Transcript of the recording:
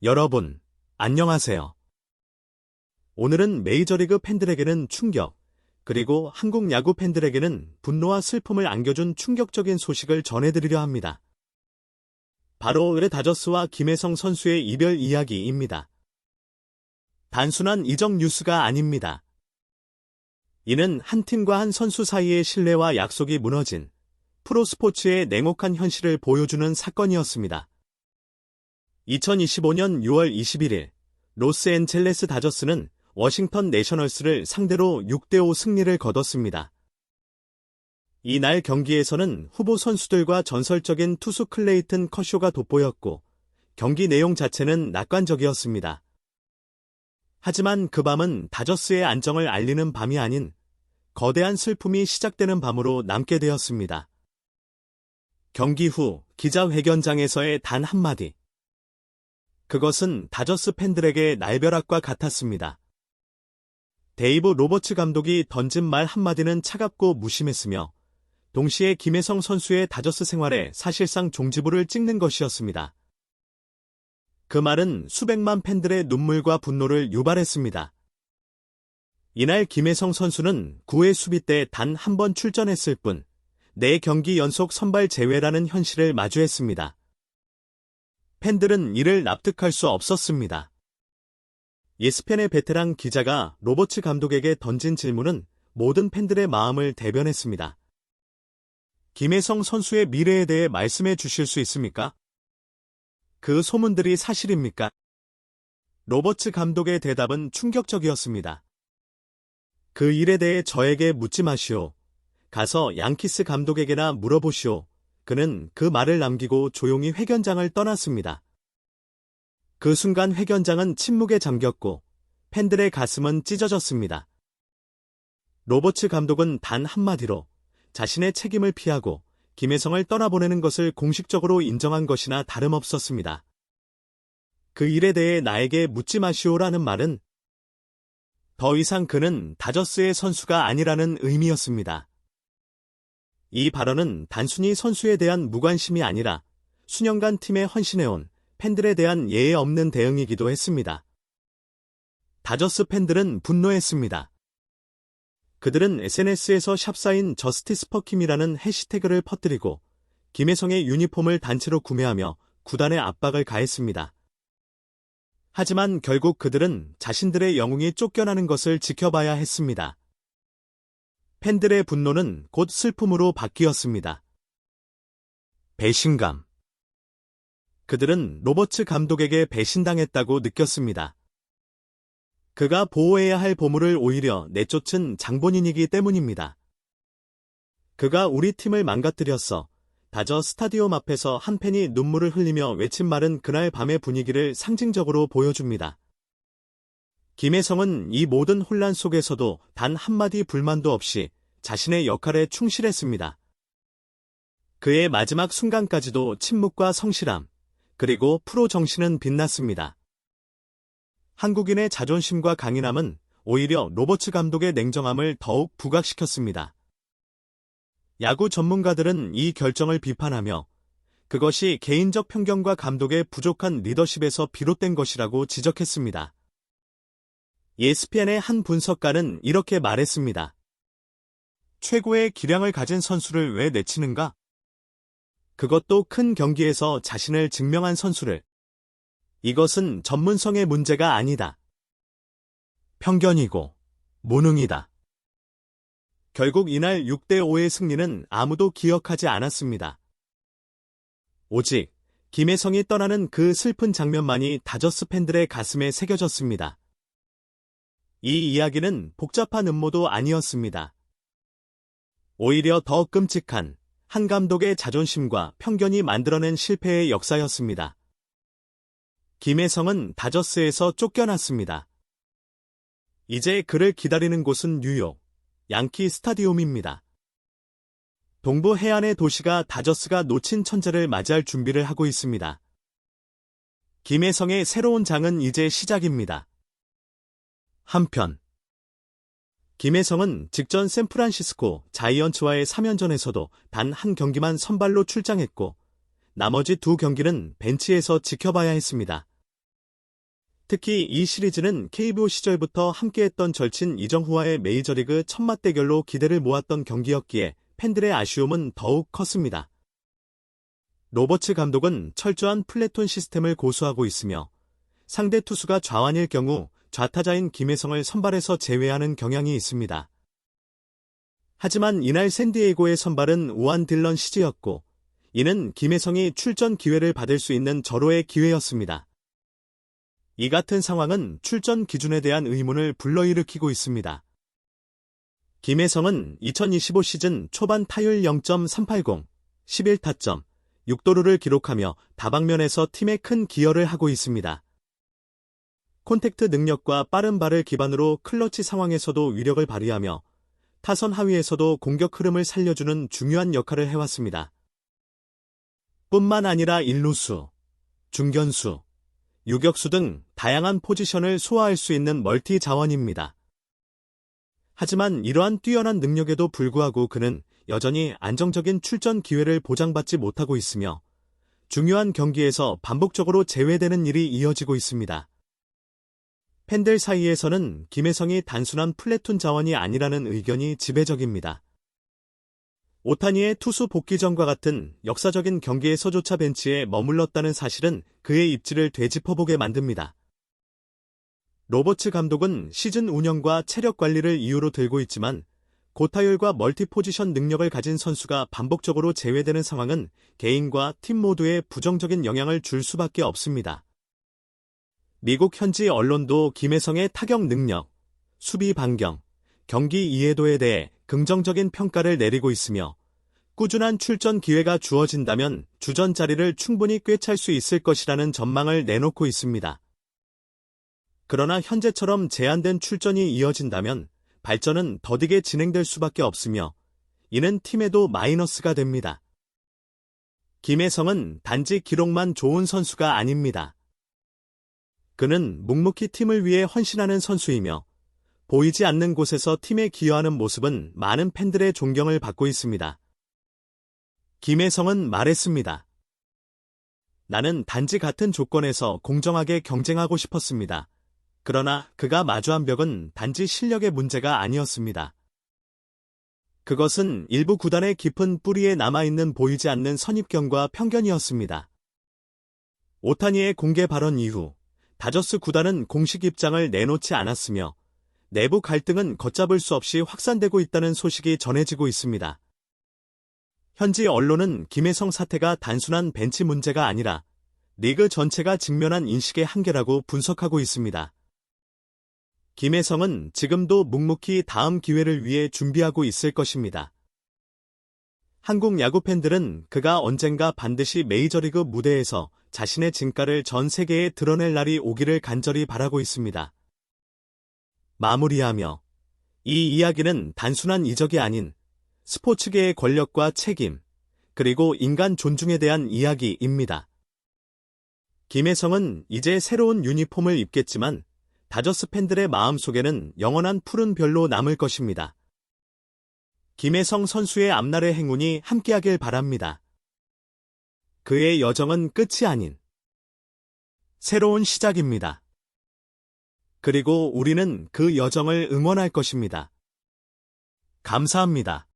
여러분, 안녕하세요. 오늘은 메이저리그 팬들에게는 충격, 그리고 한국 야구 팬들에게는 분노와 슬픔을 안겨준 충격적인 소식을 전해드리려 합니다. 바로 올해 다저스와 김혜성 선수의 이별 이야기입니다. 단순한 이적 뉴스가 아닙니다. 이는 한 팀과 한 선수 사이의 신뢰와 약속이 무너진 프로스포츠의 냉혹한 현실을 보여주는 사건이었습니다. 2025년 6월 21일, 로스앤젤레스 다저스는 워싱턴 내셔널스를 상대로 6대5 승리를 거뒀습니다. 이날 경기에서는 후보 선수들과 전설적인 투수 클레이튼 커쇼가 돋보였고, 경기 내용 자체는 낙관적이었습니다. 하지만 그 밤은 다저스의 안정을 알리는 밤이 아닌 거대한 슬픔이 시작되는 밤으로 남게 되었습니다. 경기 후 기자회견장에서의 단 한마디. 그것은 다저스 팬들에게 날벼락과 같았습니다. 데이브 로버츠 감독이 던진 말 한마디는 차갑고 무심했으며 동시에 김혜성 선수의 다저스 생활에 사실상 종지부를 찍는 것이었습니다. 그 말은 수백만 팬들의 눈물과 분노를 유발했습니다. 이날 김혜성 선수는 9회 수비 때 단 한 번 출전했을 뿐 4경기 연속 선발 제외라는 현실을 마주했습니다. 팬들은 이를 납득할 수 없었습니다. ESPN의 베테랑 기자가 로버츠 감독에게 던진 질문은 모든 팬들의 마음을 대변했습니다. 김혜성 선수의 미래에 대해 말씀해 주실 수 있습니까? 그 소문들이 사실입니까? 로버츠 감독의 대답은 충격적이었습니다. 그 일에 대해 저에게 묻지 마시오. 가서 양키스 감독에게나 물어보시오. 그는 그 말을 남기고 조용히 회견장을 떠났습니다. 그 순간 회견장은 침묵에 잠겼고 팬들의 가슴은 찢어졌습니다. 로버츠 감독은 단 한마디로 자신의 책임을 피하고 김혜성을 떠나보내는 것을 공식적으로 인정한 것이나 다름없었습니다. 그 일에 대해 나에게 묻지 마시오라는 말은 더 이상 그는 다저스의 선수가 아니라는 의미였습니다. 이 발언은 단순히 선수에 대한 무관심이 아니라 수년간 팀에 헌신해온 팬들에 대한 예의 없는 대응이기도 했습니다. 다저스 팬들은 분노했습니다. 그들은 SNS에서 샵사인 저스티스 퍼 킴이라는 해시태그를 퍼뜨리고 김혜성의 유니폼을 단체로 구매하며 구단에 압박을 가했습니다. 하지만 결국 그들은 자신들의 영웅이 쫓겨나는 것을 지켜봐야 했습니다. 팬들의 분노는 곧 슬픔으로 바뀌었습니다. 배신감. 그들은 로버츠 감독에게 배신당했다고 느꼈습니다. 그가 보호해야 할 보물을 오히려 내쫓은 장본인이기 때문입니다. 그가 우리 팀을 망가뜨렸어. 다저 스타디움 앞에서 한 팬이 눈물을 흘리며 외친 말은 그날 밤의 분위기를 상징적으로 보여줍니다. 김혜성은 이 모든 혼란 속에서도 단 한마디 불만도 없이 자신의 역할에 충실했습니다. 그의 마지막 순간까지도 침묵과 성실함, 그리고 프로 정신은 빛났습니다. 한국인의 자존심과 강인함은 오히려 로버츠 감독의 냉정함을 더욱 부각시켰습니다. 야구 전문가들은 이 결정을 비판하며 그것이 개인적 편견과 감독의 부족한 리더십에서 비롯된 것이라고 지적했습니다. ESPN의 한 분석가는 이렇게 말했습니다. 최고의 기량을 가진 선수를 왜 내치는가? 그것도 큰 경기에서 자신을 증명한 선수를. 이것은 전문성의 문제가 아니다. 편견이고 무능이다. 결국 이날 6대5의 승리는 아무도 기억하지 않았습니다. 오직 김혜성이 떠나는 그 슬픈 장면만이 다저스 팬들의 가슴에 새겨졌습니다. 이 이야기는 복잡한 음모도 아니었습니다. 오히려 더 끔찍한 한 감독의 자존심과 편견이 만들어낸 실패의 역사였습니다. 김혜성은 다저스에서 쫓겨났습니다. 이제 그를 기다리는 곳은 뉴욕 양키 스타디움입니다. 동부 해안의 도시가 다저스가 놓친 천재를 맞이할 준비를 하고 있습니다. 김혜성의 새로운 장은 이제 시작입니다. 한편 김혜성은 직전 샌프란시스코 자이언츠와의 3연전에서도 단 한 경기만 선발로 출장했고 나머지 2경기는 벤치에서 지켜봐야 했습니다. 특히 이 시리즈는 KBO 시절부터 함께했던 절친 이정후와의 메이저리그 첫 맞대결로 기대를 모았던 경기였기에 팬들의 아쉬움은 더욱 컸습니다. 로버츠 감독은 철저한 플래톤 시스템을 고수하고 있으며 상대 투수가 좌완일 경우 좌타자인 김혜성을 선발에서 제외하는 경향이 있습니다. 하지만 이날 샌디에이고의 선발은 오한 딜런 시즈였고 이는 김혜성이 출전 기회를 받을 수 있는 절호의 기회였습니다. 이 같은 상황은 출전 기준에 대한 의문을 불러일으키고 있습니다. 김혜성은 2025 시즌 초반 타율 0.380, 11타점, 6도루를 기록하며 다방면에서 팀에 큰 기여를 하고 있습니다. 콘택트 능력과 빠른 발을 기반으로 클러치 상황에서도 위력을 발휘하며 타선 하위에서도 공격 흐름을 살려주는 중요한 역할을 해왔습니다. 뿐만 아니라 1루수, 중견수, 유격수 등 다양한 포지션을 소화할 수 있는 멀티 자원입니다. 하지만 이러한 뛰어난 능력에도 불구하고 그는 여전히 안정적인 출전 기회를 보장받지 못하고 있으며 중요한 경기에서 반복적으로 제외되는 일이 이어지고 있습니다. 팬들 사이에서는 김혜성이 단순한 플래툰 자원이 아니라는 의견이 지배적입니다. 오타니의 투수 복귀전과 같은 역사적인 경기에서조차 벤치에 머물렀다는 사실은 그의 입지를 되짚어보게 만듭니다. 로버츠 감독은 시즌 운영과 체력 관리를 이유로 들고 있지만 고타율과 멀티포지션 능력을 가진 선수가 반복적으로 제외되는 상황은 개인과 팀 모두에 부정적인 영향을 줄 수밖에 없습니다. 미국 현지 언론도 김혜성의 타격 능력, 수비 반경, 경기 이해도에 대해 긍정적인 평가를 내리고 있으며 꾸준한 출전 기회가 주어진다면 주전 자리를 충분히 꿰찰 수 있을 것이라는 전망을 내놓고 있습니다. 그러나 현재처럼 제한된 출전이 이어진다면 발전은 더디게 진행될 수밖에 없으며 이는 팀에도 마이너스가 됩니다. 김혜성은 단지 기록만 좋은 선수가 아닙니다. 그는 묵묵히 팀을 위해 헌신하는 선수이며 보이지 않는 곳에서 팀에 기여하는 모습은 많은 팬들의 존경을 받고 있습니다. 김혜성은 말했습니다. 나는 단지 같은 조건에서 공정하게 경쟁하고 싶었습니다. 그러나 그가 마주한 벽은 단지 실력의 문제가 아니었습니다. 그것은 일부 구단의 깊은 뿌리에 남아있는 보이지 않는 선입견과 편견이었습니다. 오타니의 공개 발언 이후 다저스 구단은 공식 입장을 내놓지 않았으며 내부 갈등은 걷잡을 수 없이 확산되고 있다는 소식이 전해지고 있습니다. 현지 언론은 김혜성 사태가 단순한 벤치 문제가 아니라 리그 전체가 직면한 인식의 한계라고 분석하고 있습니다. 김혜성은 지금도 묵묵히 다음 기회를 위해 준비하고 있을 것입니다. 한국 야구 팬들은 그가 언젠가 반드시 메이저리그 무대에서 자신의 진가를 전 세계에 드러낼 날이 오기를 간절히 바라고 있습니다. 마무리하며 이 이야기는 단순한 이적이 아닌 스포츠계의 권력과 책임, 그리고 인간 존중에 대한 이야기입니다. 김혜성은 이제 새로운 유니폼을 입겠지만 다저스 팬들의 마음속에는 영원한 푸른 별로 남을 것입니다. 김혜성 선수의 앞날의 행운이 함께하길 바랍니다. 그의 여정은 끝이 아닌 새로운 시작입니다. 그리고 우리는 그 여정을 응원할 것입니다. 감사합니다.